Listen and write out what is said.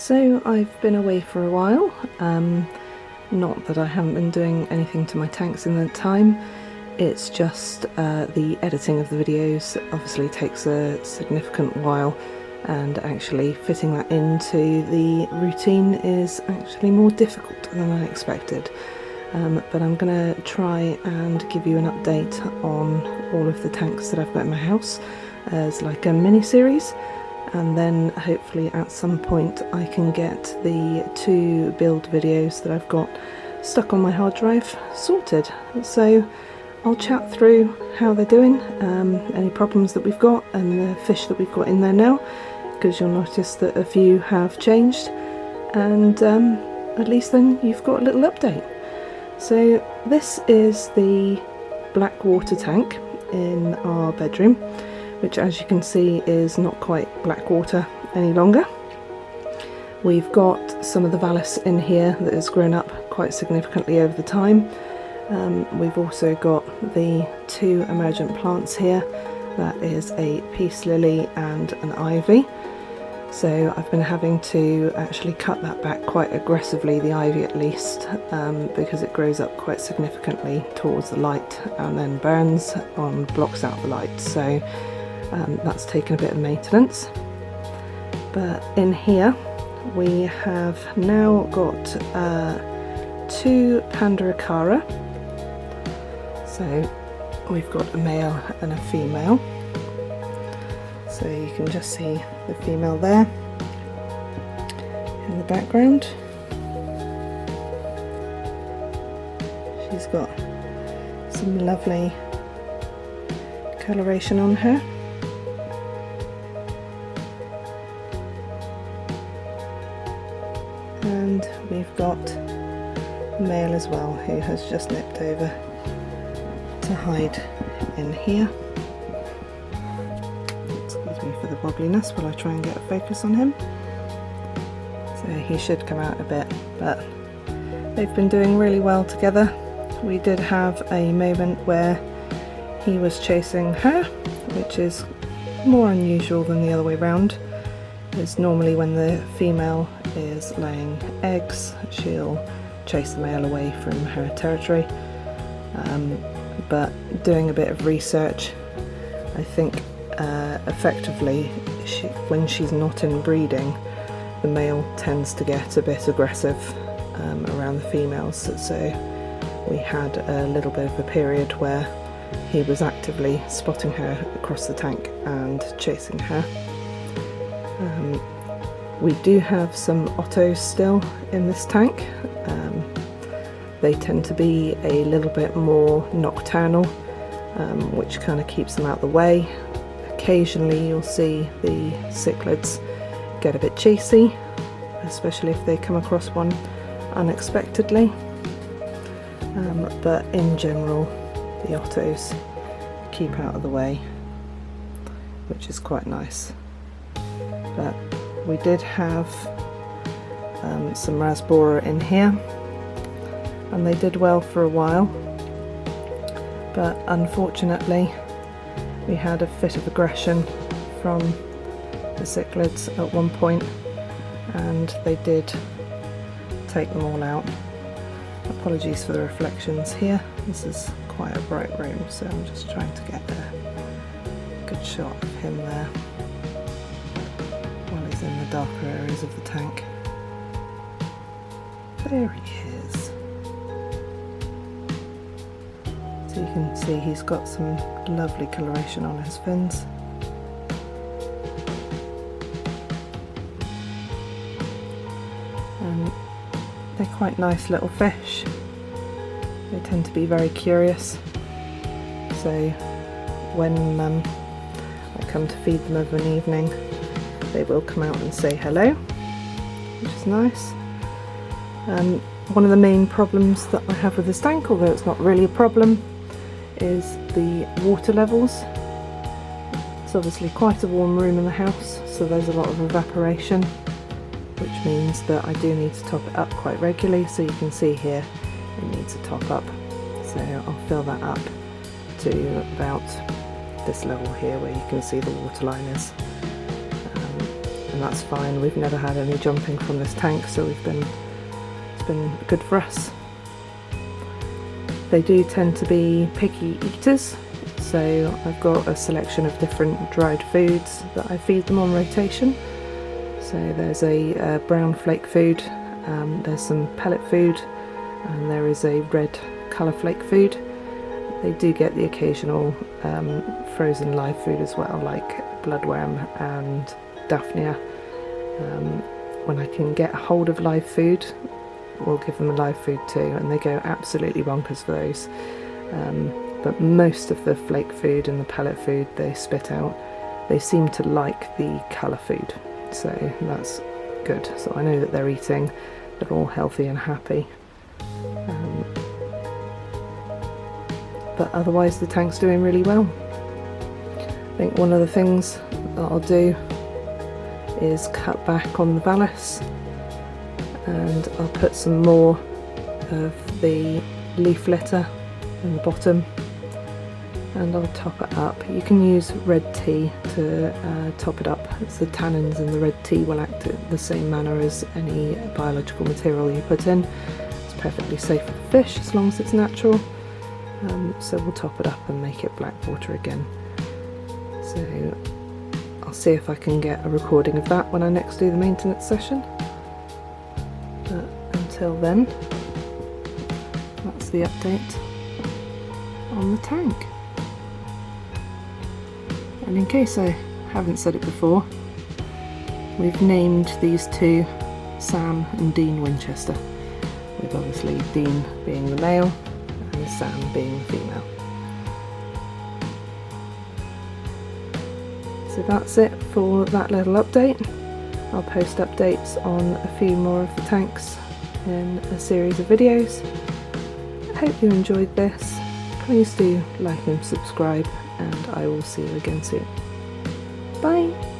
So I've been away for a while, not that I haven't been doing anything to my tanks in that time, it's just the editing of the videos obviously takes a significant while, and actually fitting that into the routine is actually more difficult than I expected. But I'm going to try and give you an update on all of the tanks that I've got in my house as like a mini series, and then hopefully at some point I can get the 2 build videos that I've got stuck on my hard drive sorted. So I'll chat through how they're doing, any problems that we've got and the fish that we've got in there now, because you'll notice that a few have changed, and at least then you've got a little update. So this is the Blackwater tank in our bedroom, which as you can see is not quite Blackwater any longer. We've got some of the vallus in here that has grown up quite significantly over the time. We've also got the 2 emergent plants here. That is a peace lily and an ivy. So I've been having to actually cut that back quite aggressively, the ivy at least, because it grows up quite significantly towards the light and then burns on, blocks out the light. So that's taken a bit of maintenance. But in here we have now got 2 Panda Acara. So we've got a male and a female. So you can just see the female there in the background. She's got some lovely coloration on her. And we've got a male as well who has just nipped over to hide in here. Excuse me for the wobbliness while I try and get a focus on him. So he should come out a bit, but they've been doing really well together. We did have a moment where he was chasing her, which is more unusual than the other way around. It's normally when the female is laying eggs, she'll chase the male away from her territory. But doing a bit of research, I think effectively when she's not in breeding, the male tends to get a bit aggressive around the females. So we had a little bit of a period where he was actively spotting her across the tank and chasing her. We do have some ottos still in this tank. They tend to be a little bit more nocturnal, which kind of keeps them out of the way. Occasionally you'll see the cichlids get a bit chasey, especially if they come across one unexpectedly. But in general the ottos keep out of the way, which is quite nice. But we did have some rasbora in here, and they did well for a while, but unfortunately we had a fit of aggression from the cichlids at one point, and they did take them all out. Apologies for the reflections here, this is quite a bright room, so I'm just trying to get a good shot of him there while he's in the darker areas of the tank. There he is. So you can see he's got some lovely coloration on his fins. And they're quite nice little fish. They tend to be very curious. So when I come to feed them of an evening, they will come out and say hello, which is nice. One of the main problems that I have with this tank, although it's not really a problem, is the water levels. It's obviously quite a warm room in the house, so there's a lot of evaporation, which means that I do need to top it up quite regularly. So you can see here it needs a top up, so I'll fill that up to about this level here where you can see the water line is. and that's fine. We've never had any jumping from this tank, so it's been good for us. They do tend to be picky eaters, so I've got a selection of different dried foods that I feed them on rotation. So there's a brown flake food, there's some pellet food, and there is a red colour flake food. They do get the occasional frozen live food as well, like bloodworm and daphnia. When I can get a hold of live food, we'll give them a live food too, and they go absolutely bonkers for those. But most of the flake food and the pellet food they spit out, they seem to like the colour food, so that's good. So I know that they're eating, they're all healthy and happy. But otherwise the tank's doing really well. I think one of the things that I'll do is cut back on the vallus, and I'll put some more of the leaf litter in the bottom, and I'll top it up. You can use red tea to top it up. It's the tannins in the red tea will act in the same manner as any biological material you put in. It's perfectly safe for the fish as long as it's natural. So we'll top it up and make it Blackwater again. So I'll see if I can get a recording of that when I next do the maintenance session. But until then, that's the update on the tank. And in case I haven't said it before, we've named these two Sam and Dean Winchester, with obviously Dean being the male and Sam being the female. So that's it for that little update. I'll post updates on a few more of the tanks in a series of videos. I hope you enjoyed this. Please do like and subscribe, and I will see you again soon. Bye!